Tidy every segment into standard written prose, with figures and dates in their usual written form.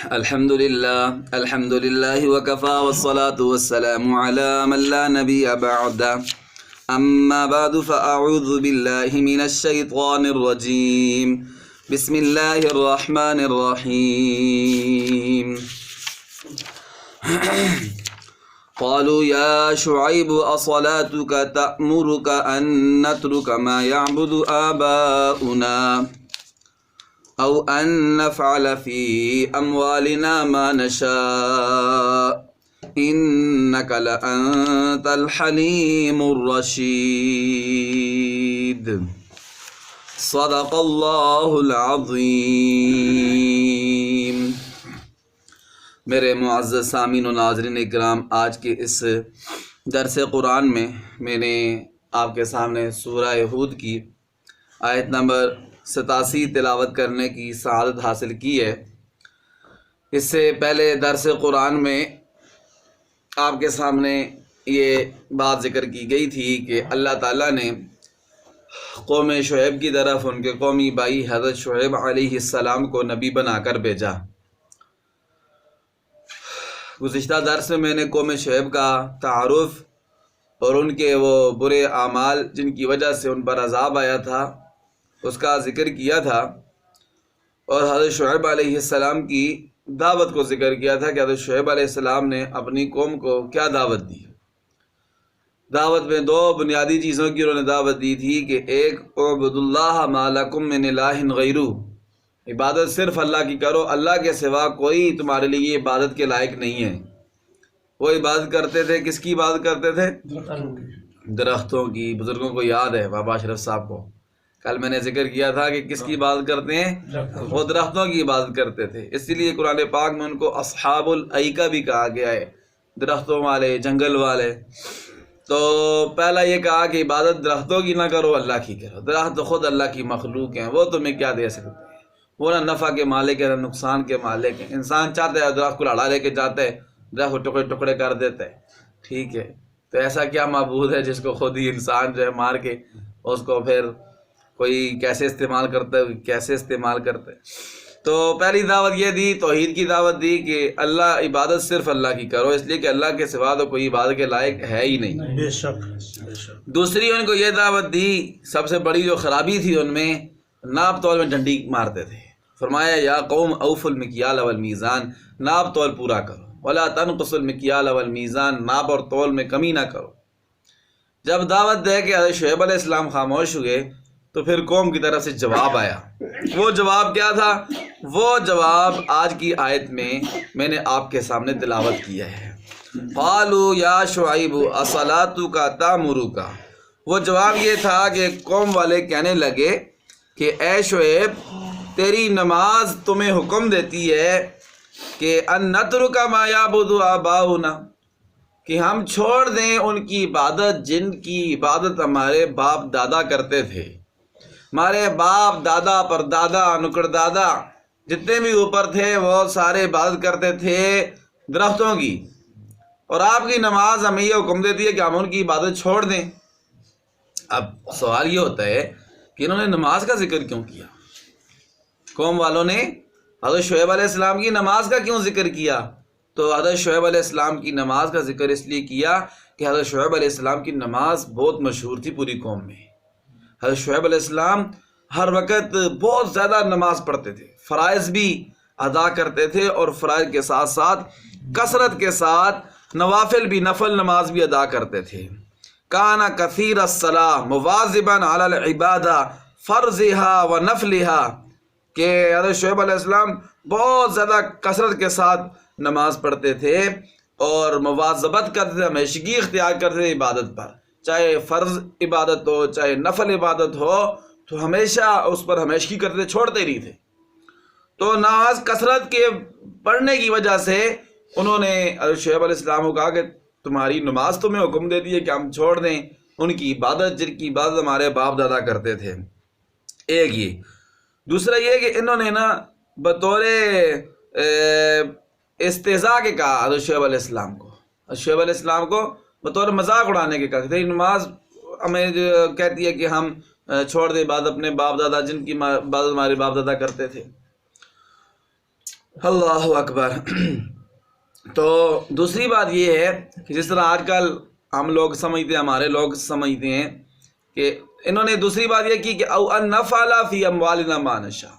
الحمد للہ وکفا والصلاة والسلام علی من لا نبی بعد اما بعد فاعوذ باللہ من الشیطان الرجیم بسم اللہ الرحمن الرحیم قالوا یا شعیب اصلاتك تأمرك ان نترك ما يعبد آباؤنا او ان نفعل فی اموالنا ما نشاء انک لانت الحلیم الرشید صدق اللہ العظیم۔ میرے معزز سامعین و ناظرین اکرام، آج کے اس درس قرآن میں میں نے آپ کے سامنے سورہ ہود کی آیت نمبر 87 تلاوت کرنے کی سعادت حاصل کی ہے۔ اس سے پہلے درس قرآن میں آپ کے سامنے یہ بات ذکر کی گئی تھی کہ اللہ تعالیٰ نے قوم شعیب کی طرف ان کے قومی بھائی حضرت شعیب علیہ السلام کو نبی بنا کر بھیجا۔ گزشتہ درس میں نے قوم شعیب کا تعارف اور ان کے وہ برے اعمال جن کی وجہ سے ان پر عذاب آیا تھا اس کا ذکر کیا تھا، اور حضرت شعیب علیہ السلام کی دعوت کو ذکر کیا تھا کہ حضرت شعیب علیہ السلام نے اپنی قوم کو کیا دعوت دی۔ دعوت میں دو بنیادی چیزوں کی انہوں نے دعوت دی تھی کہ ایک اعبدوا اللہ ما لکم من الہ غیرہ، عبادت صرف اللہ کی کرو، اللہ کے سوا کوئی تمہارے لیے عبادت کے لائق نہیں ہے۔ وہ عبادت کرتے تھے، کس کی عبادت کرتے تھے؟ درختوں کی۔ بزرگوں کو یاد ہے، بابا اشرف صاحب کو کل میں نے ذکر کیا تھا کہ کس کی عبادت کرتے ہیں؟ وہ درختوں کی عبادت کرتے تھے۔ اس لیے قرآن پاک میں ان کو اصحاب الایکہ بھی کہا گیا ہے، درختوں والے، جنگل والے۔ تو پہلا یہ کہا کہ عبادت درختوں کی نہ کرو، اللہ کی کرو۔ درخت خود اللہ کی مخلوق ہیں، وہ تمہیں کیا دے سکتے ہیں؟ وہ نہ نفع کے مالک ہے نہ نقصان کے مالک ہیں۔ انسان چاہتا ہے درخت کو لڑا لے کے جاتا ہے، درخت کو ٹکڑے ٹکڑے کر دیتا ہے، ٹھیک ہے؟ تو ایسا کیا معبود ہے جس کو خود ہی انسان جو ہے مار کے اس کو پھر کوئی کیسے استعمال کرتا ہے، کیسے استعمال کرتا ہے؟ تو پہلی دعوت یہ دی، توحید کی دعوت دی کہ اللہ عبادت صرف اللہ کی کرو، اس لیے کہ اللہ کے سوا تو کوئی عبادت کے لائق ہے ہی نہیں۔ بے شک۔ دوسری ان کو یہ دعوت دی، سب سے بڑی جو خرابی تھی ان میں، ناپ تول میں ڈنڈی مارتے تھے۔ فرمایا یا قوم اوفوا المکیال والمیزان، ناپ تول پورا کرو، ولا تنقصوا المکیال والمیزان، ناپ اور تول میں کمی نہ کرو۔ جب دعوت دے کے حضرت شعیب علیہ السلام خاموش ہوئے تو پھر قوم کی طرف سے جواب آیا۔ وہ جواب کیا تھا؟ وہ جواب آج کی آیت میں نے آپ کے سامنے تلاوت کیا ہے۔ قالوا یا شعیب اصلاتک تأمرک، وہ جواب یہ تھا کہ قوم والے کہنے لگے کہ اے شعیب، تیری نماز تمہیں حکم دیتی ہے کہ ان نترک ما یعبد آباؤنا، کہ ہم چھوڑ دیں ان کی عبادت جن کی عبادت ہمارے باپ دادا کرتے تھے۔ ہمارے باپ دادا پر دادا نکڑ دادا جتنے بھی اوپر تھے وہ سارے عبادت کرتے تھے درختوں کی، اور آپ کی نماز ہمیں یہ حکم دیتی ہے کہ ہم ان کی عبادت چھوڑ دیں۔ اب سوال یہ ہوتا ہے کہ انہوں نے نماز کا ذکر کیوں کیا؟ قوم والوں نے حضرت شعیب علیہ السلام کی نماز کا کیوں ذکر کیا؟ تو حضرت شعیب علیہ السلام کی نماز کا ذکر اس لیے کیا کہ حضرت شعیب علیہ السلام کی نماز بہت مشہور تھی پوری قوم میں۔ حضرت شعیب علیہ السلام ہر وقت بہت زیادہ نماز پڑھتے تھے، فرائض بھی ادا کرتے تھے، اور فرائض کے ساتھ ساتھ کثرت کے ساتھ نوافل بھی، نفل نماز بھی ادا کرتے تھے۔ کانا کثیر الصلاۃ مواظبا علی العبادہ فرضها و نفلها، کہ حضرت شعیب علیہ السلام بہت زیادہ کثرت کے ساتھ نماز پڑھتے تھے اور مواظبت کرتے تھے، ہمیشگی اختیار کرتے تھے عبادت پر، چاہے فرض عبادت ہو چاہے نفل عبادت ہو، تو ہمیشہ اس پر ہمیشگی کرتے تھے، چھوڑتے ہی نہیں تھے۔ تو نماز کثرت کے پڑھنے کی وجہ سے انہوں نے حضرت شعیب علیہ السلام کو کہا کہ تمہاری نماز تمہیں حکم دیتی ہے کہ ہم چھوڑ دیں ان کی عبادت جن کی عبادت ہمارے باپ دادا کرتے تھے۔ ایک یہ، دوسرا یہ کہ انہوں نے نا بطور استہزاء کے کہا حضرت شعیب علیہ السلام کو، حضرت شعیب علیہ السلام کو بطور مذاق اڑانے کے کہا کہ نماز ہمیں کہتی ہے کہ ہم چھوڑ دیں عبادت اپنے باپ دادا جن کی عبادت ہمارے باپ دادا کرتے تھے۔ اللہ اکبر۔ تو دوسری بات یہ ہے کہ جس طرح آج کل ہم لوگ سمجھتے ہیں، ہمارے لوگ سمجھتے ہیں کہ انہوں نے دوسری بات یہ کی کہ او ان نفعل فی اموالنا ما نشاء،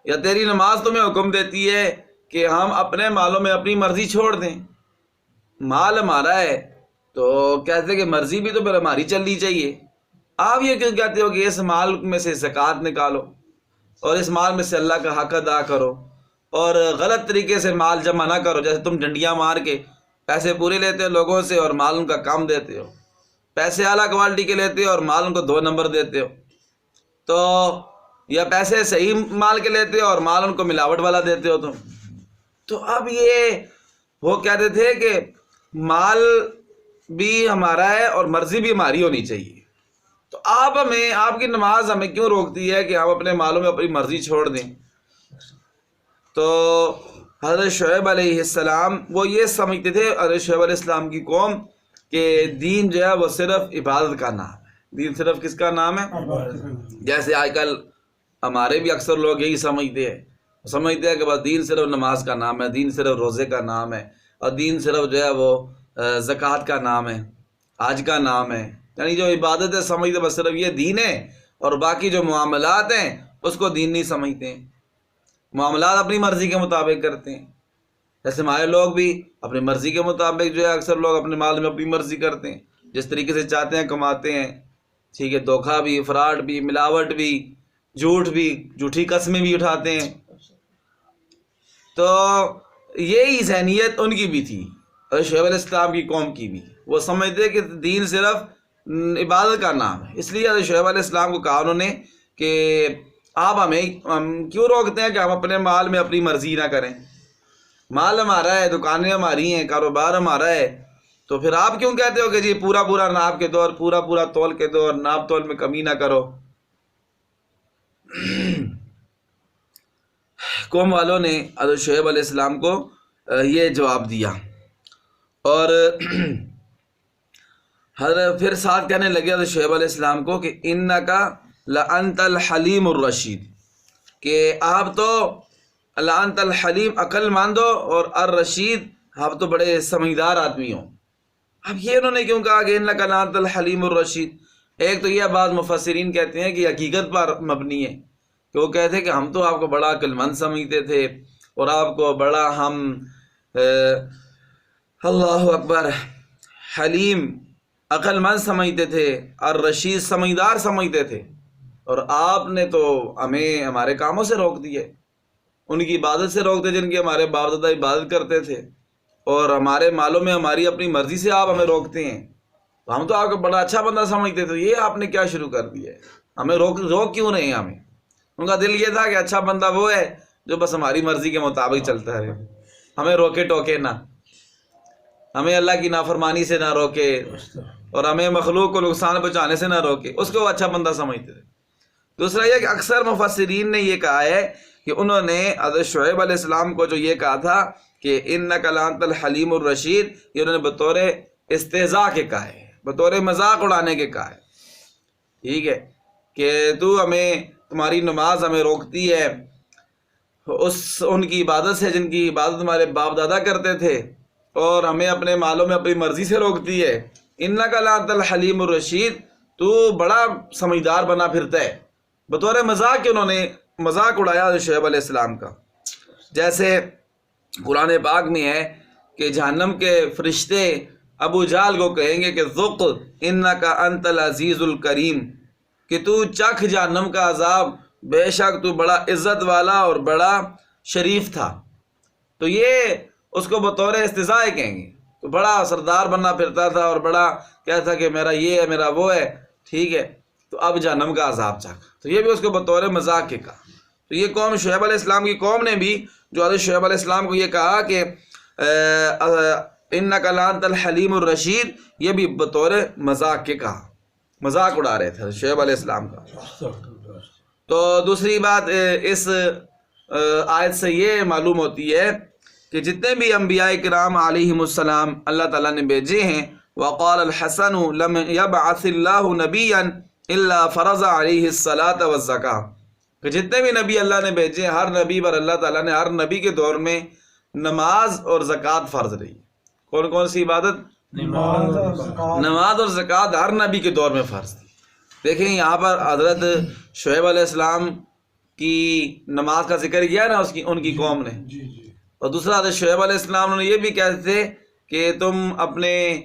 یا تیری نماز تمہیں حکم دیتی ہے کہ ہم اپنے مالوں میں اپنی مرضی چھوڑ دیں۔ مال ہمارا ہے تو کہتے ہیں کہ مرضی بھی تو پھر ہماری چلنی چاہیے۔ آپ یہ کیوں کہتے ہو کہ اس مال میں سے زکوٰۃ نکالو اور اس مال میں سے اللہ کا حق ادا کرو اور غلط طریقے سے مال جمع نہ کرو؟ جیسے تم ڈنڈیاں مار کے پیسے پورے لیتے ہو لوگوں سے اور مال ان کا کم دیتے ہو، پیسے اعلیٰ کوالٹی کے لیتے ہو اور مال ان کو 2 نمبر دیتے ہو، تو یا پیسے صحیح مال کے لیتے ہو اور مال ان کو ملاوٹ والا دیتے ہو تم۔ تو اب یہ وہ کہتے تھے کہ مال بھی ہمارا ہے اور مرضی بھی ہماری ہونی چاہیے، تو آپ کی نماز ہمیں کیوں روکتی ہے کہ ہم اپنے مالوں میں اپنی مرضی چھوڑ دیں؟ تو حضرت شعیب علیہ السلام وہ یہ سمجھتے تھے، حضرت شعیب علیہ السلام کی قوم، کہ دین جو ہے وہ صرف عبادت کا نام ہے۔ دین صرف کس کا نام ہے؟ جیسے آج کل ہمارے بھی اکثر لوگ یہی سمجھتے ہیں کہ بس دین صرف نماز کا نام ہے، دین صرف روزے کا نام ہے، اور دین صرف جو ہے وہ زکوٰۃ کا نام ہے، حج کا نام ہے۔ یعنی جو عبادت ہے سمجھتے بس صرف یہ دین ہے، اور باقی جو معاملات ہیں اس کو دین نہیں سمجھتے ہیں۔ معاملات اپنی مرضی کے مطابق کرتے ہیں، جیسے ہمارے لوگ بھی اپنی مرضی کے مطابق جو ہے اکثر لوگ اپنے مال میں اپنی مرضی کرتے ہیں، جس طریقے سے چاہتے ہیں کماتے ہیں، ٹھیک ہے، دھوکہ بھی، فراڈ بھی، ملاوٹ بھی، جھوٹ بھی، جھوٹی قسمیں بھی اٹھاتے ہیں۔ تو یہی ذہنیت ان کی بھی تھی، اور شعیب علیہ السلام کی قوم کی بھی۔ وہ سمجھتے کہ دین صرف عبادت کا نام ہے، اس لیے حضرت شعیب علیہ السلام کو کہا انہوں نے کہ آپ ہم کیوں روکتے ہیں کہ ہم اپنے مال میں اپنی مرضی نہ کریں؟ مال ہمارا ہے، دکانیں ہماری ہیں، کاروبار ہمارا ہے، تو پھر آپ کیوں کہتے ہو کہ جی پورا ناپ کے دو اور پورا تول کے دو اور ناپ تول میں کمی نہ کرو؟ قوم والوں نے حضرت شعیب علیہ السلام کو یہ جواب دیا، اور حضرت پھر ساتھ کہنے لگے حضرت شعیب علیہ السلام کو کہ انکا لانت الحلیم الرشید، کہ آپ تو لانت الحلیم عقل مند ہو اور الرشید آپ تو بڑے سمجھدار آدمی ہو۔ اب یہ انہوں نے کیوں کہا کہ انکا لانت الحلیم الرشید؟ ایک تو یہ بعض مفسرین کہتے ہیں کہ حقیقت پر مبنی ہے، کہ وہ کہتے ہیں کہ ہم تو آپ کو بڑا عقل مند سمجھتے تھے اور آپ کو بڑا ہم اللہ اکبر حلیم عقل مند سمجھتے تھے اور رشید سمجھدار سمجھتے تھے، اور آپ نے تو ہمیں ہمارے کاموں سے روک دیے، ان کی عبادت سے روک دیے جن کی ہمارے باپ دادا عبادت کرتے تھے، اور ہمارے مالوں میں ہماری اپنی مرضی سے آپ ہمیں روکتے ہیں۔ تو ہم تو آپ کو بڑا اچھا بندہ سمجھتے تھے، یہ آپ نے کیا شروع کر دیا ہے؟ ہمیں روک کیوں رہے ہیں؟ ہمیں ان کا دل یہ تھا کہ اچھا بندہ وہ ہے جو بس ہماری مرضی کے مطابق چلتا ہے، ہمیں روکے ٹوکے نہ، ہمیں اللہ کی نافرمانی سے نہ روکے اور ہمیں مخلوق کو نقصان پہنچانے سے نہ روکے، اس کو وہ اچھا بندہ سمجھتے تھے۔ دوسرا یہ کہ اکثر مفسرین نے یہ کہا ہے کہ انہوں نے حضرت شعیب علیہ السلام کو جو یہ کہا تھا کہ انک لانت الحلیم الرشید، یہ انہوں نے بطور استہزاء کے کہا ہے، بطور مذاق اڑانے کے کہا ہے، ٹھیک ہے، کہ تمہاری نماز ہمیں روکتی ہے ان کی عبادت سے جن کی عبادت ہمارے باپ دادا کرتے تھے، اور ہمیں اپنے مالوں میں اپنی مرضی سے روکتی ہے۔ انک لانت الحلیم الرشید، تو بڑا سمجھدار بنا پھرتا ہے، بطور مذاق کہ انہوں نے مذاق اڑایا حضرت شعیب علیہ السلام کا۔ جیسے قرآن پاک میں ہے کہ جہنم کے فرشتے ابو جہل کو کہیں گے کہ ذق انک انت العزیز الکریم، کہ تو چکھ جہنم کا عذاب، بے شک تو بڑا عزت والا اور بڑا شریف تھا۔ تو یہ اس کو بطور استہزاء کہیں گے، تو بڑا سردار بننا پھرتا تھا اور بڑا کہتا کہ میرا یہ ہے میرا وہ ہے، ٹھیک ہے، تو اب جہنم کا عذاب چکھ، تو یہ بھی اس کو بطور مذاق کے کہا۔ تو یہ قوم شعیب علیہ السلام کی قوم نے بھی جو حضرت شعیب علیہ السلام کو یہ کہا کہ انک لانت الحلیم الرشید، یہ بھی بطور مذاق کے کہا، مذاق اڑا رہے تھے شعیب علیہ السلام کا۔ تو دوسری بات اس آیت سے یہ معلوم ہوتی ہے کہ جتنے بھی انبیاء کرام علیہم السلام اللہ تعالیٰ نے بھیجے ہیں، وقال الحسن لم يبعث اللہ نبیا الا فرض علیہ الصلاۃ والزکاۃ، کہ جتنے بھی نبی اللہ نے بھیجے ہر نبی پر اللہ تعالیٰ نے ہر نبی کے دور میں نماز اور زکوٰۃ فرض رہی۔ کون کون سی عبادت؟ نماز اور زکوٰۃ ہر نبی کے دور میں فرض تھی۔ دیکھیں یہاں پر حضرت شعیب علیہ السلام کی نماز کا ذکر کیا نا ان کی قوم نے، اور دوسرا حضرت شعیب علیہ السلام نے یہ بھی کہتے تھے کہ تم اپنے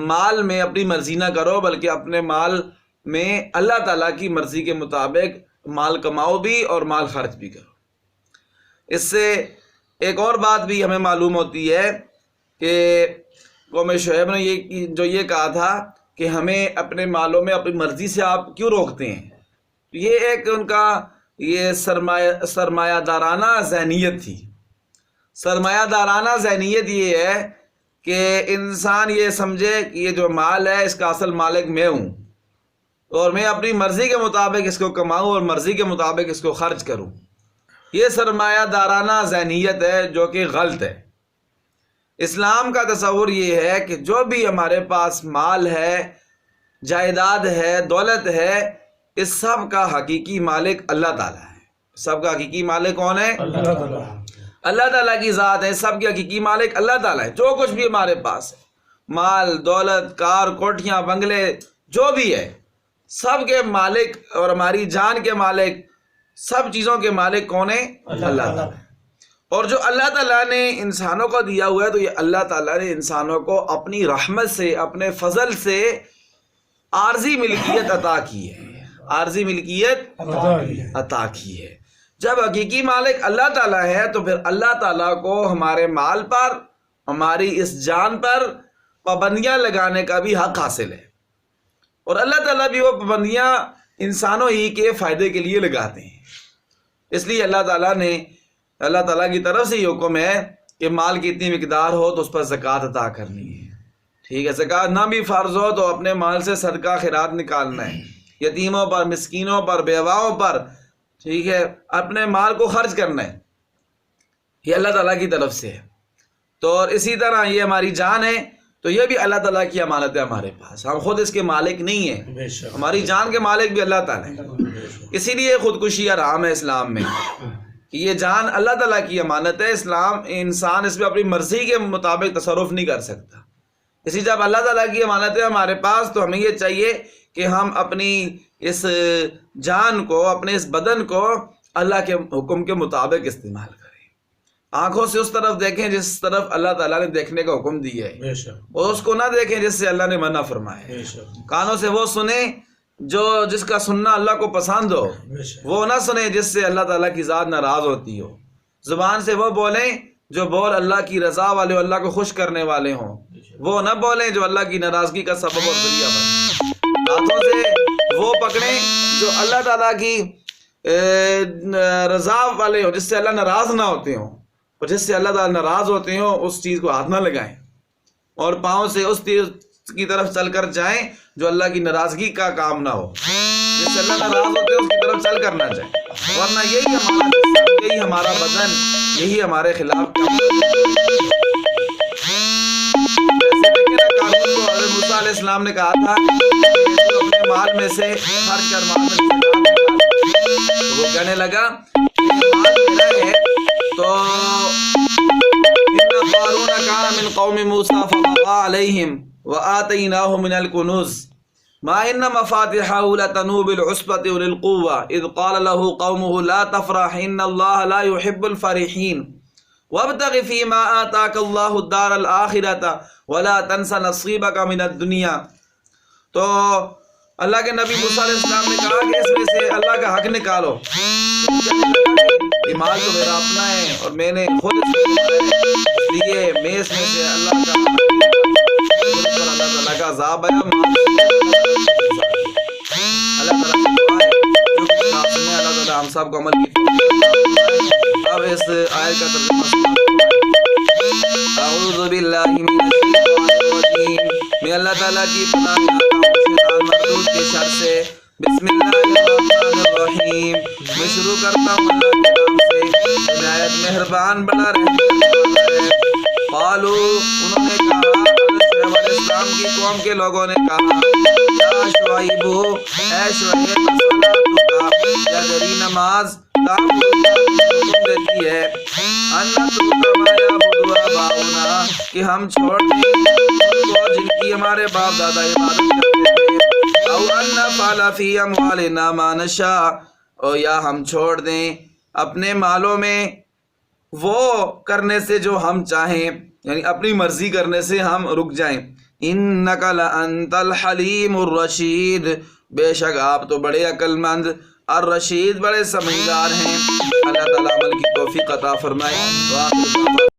مال میں اپنی مرضی نہ کرو، بلکہ اپنے مال میں اللہ تعالیٰ کی مرضی کے مطابق مال کماؤ بھی اور مال خرچ بھی کرو۔ اس سے ایک اور بات بھی ہمیں معلوم ہوتی ہے کہ قوم شعیب نے یہ کہا تھا کہ ہمیں اپنے مالوں میں اپنی مرضی سے آپ کیوں روکتے ہیں، یہ ایک ان کا یہ سرمایہ دارانہ ذہنیت تھی۔ سرمایہ دارانہ ذہنیت یہ ہے کہ انسان یہ سمجھے کہ یہ جو مال ہے اس کا اصل مالک میں ہوں، اور میں اپنی مرضی کے مطابق اس کو کماؤں اور مرضی کے مطابق اس کو خرچ کروں۔ یہ سرمایہ دارانہ ذہنیت ہے جو کہ غلط ہے۔ اسلام کا تصور یہ ہے کہ جو بھی ہمارے پاس مال ہے، جائیداد ہے، دولت ہے، اس سب کا حقیقی مالک اللہ تعالیٰ ہے۔ سب کا حقیقی مالک کون ہے؟ اللہ تعالیٰ کی ذات ہے۔ سب کے حقیقی مالک اللہ تعالیٰ ہے۔ جو کچھ بھی ہمارے پاس ہے، مال، دولت، کار، کوٹھیاں، بنگلے، جو بھی ہے، سب کے مالک اور ہماری جان کے مالک، سب چیزوں کے مالک کون ہیں؟ اللہ تعالیٰ۔ اور جو اللہ تعالیٰ نے انسانوں کو دیا ہوا ہے، تو یہ اللہ تعالیٰ نے انسانوں کو اپنی رحمت سے، اپنے فضل سے عارضی ملکیت عطا کی ہے۔ عارضی ملکیت عطا کی ہے۔ جب حقیقی مالک اللہ تعالیٰ ہے تو پھر اللہ تعالیٰ کو ہمارے مال پر، ہماری اس جان پر پابندیاں لگانے کا بھی حق حاصل ہے، اور اللہ تعالیٰ بھی وہ پابندیاں انسانوں ہی کے فائدے کے لیے لگاتے ہیں۔ اس لیے اللہ تعالیٰ کی طرف سے یہ حکم ہے کہ مال کی اتنی مقدار ہو تو اس پر زکوٰۃ ادا کرنی ہے، ٹھیک ہے۔ زکوٰۃ نہ بھی فرض ہو تو اپنے مال سے صدقہ خیرات نکالنا ہے، یتیموں پر، مسکینوں پر، بیواؤں پر، ٹھیک ہے، اپنے مال کو خرچ کرنا ہے۔ یہ اللہ تعالیٰ کی طرف سے ہے۔ تو اور اسی طرح یہ ہماری جان ہے، تو یہ بھی اللہ تعالیٰ کی امانت ہے ہمارے پاس، ہم خود اس کے مالک نہیں ہیں، ہماری جان کے مالک بھی اللہ تعالیٰ ہے۔ اسی لیے خودکشی حرام ہے اسلام میں، کہ یہ جان اللہ تعالیٰ کی امانت ہے۔ انسان اس میں اپنی مرضی کے مطابق تصرف نہیں کر سکتا۔ اسی جب اللہ تعالیٰ کی امانت ہے ہمارے پاس، تو ہمیں یہ چاہیے کہ ہم اپنی اس جان کو، اپنے اس بدن کو اللہ کے حکم کے مطابق استعمال کریں۔ آنکھوں سے اس طرف دیکھیں جس طرف اللہ تعالیٰ نے دیکھنے کا حکم دیا ہے، اور اس کو نہ دیکھیں جس سے اللہ نے منع فرمایا ہے۔ کانوں سے وہ سنیں جس کا سننا اللہ کو پسند ہو، وہ نہ سنیں جس سے اللہ تعالیٰ کی ذات ناراض ہوتی ہو۔ زبان سے وہ بولیں جو بول اللہ کی رضا والے، اللہ کو خوش کرنے والے ہوں، وہ نہ بولیں جو اللہ کی ناراضگی کا سبب اور ذریعہ بنے۔ ہاتھوں سے وہ پکڑیں جو اللہ تعالیٰ کی رضا والے ہوں، جس سے اللہ ناراض نہ ہوتے ہوں، اور جس سے اللہ تعالیٰ ناراض ہوتے ہوں اس چیز کو ہاتھ نہ لگائیں۔ اور پاؤں سے اس چیز کی طرف چل کر جائیں جو اللہ کی ناراضگی کا کام نہ ہو، جس سے اللہ ناراض ہوتے ہیں اس کی طرف چل کر نہ جائیں، ورنہ یہی ہمارا جسم، یہی ہمارا بدن، یہی ہمارے خلاف قانون کو حضرت موسیٰ علیہ السلام نے کہا تھا کہ اپنے مال میں سے خرچ کر مال میں سے، وہ کہنے لگا مال میرا ہے۔ تو ان قارون کان من قوم موسیٰ فبغى علیہم وآتیناہ من الکنوز ما ان مفاتحه لتنوء بالعصبة اولي القوة اذ قال له قومه لا تفرح ان الله لا يحب الفرحين وابتغ فيما آتاك الله الدار الآخرة ولا تنس نصیبك من الدنيا۔ تو اللہ کے نبی موسیٰ علیہ السلام نے کہا کہ اس میں سے اللہ کا حق نکالو۔ مال تو میرا اپنا ہے اور میں نے خود اس لیے میں اس میں سے اللہ کا اللہ تعالیٰ کا عذاب ہے۔ اللہ تعالیٰ ہم سب کو عمل کی۔ اب اس آیت کا ترجمہ اعوذ باللہ من الشیطان الرجیم، میں اللہ تعالیٰ کی پناہ چاہتا ہوں شیطان مردود کے شر سے۔ بسم اللہ الرحمن الرحیم، میں شروع کرتا ہوں اللہ کے نام سے، نہایت مہربان بڑا رحم والا ہے۔ قالوا، انہوں نے کہا شعیب علیہ السلام کی قوم کے لوگوں نے کہا یا شعیب، اے شعیب، کیا تیری نماز حکم دیتی ہے کہ ہم چھوڑ دیں ان کو جن کی ہمارے باپ دادا عبادت کرتے تھے، او ان نفعل فی اموالنا ما نشاء، اور یا ہم چھوڑ دیں اپنے مالوں میں وہ کرنے سے جو ہم چاہیں، یعنی اپنی مرضی کرنے سے ہم رک جائیں۔ انک لانت الحلیم الرشید، بے شک آپ تو بڑے عقل مند، الرشید بڑے سمجھدار ہیں۔ اللہ تعالیٰ عمل کی توفیق عطا فرمائے۔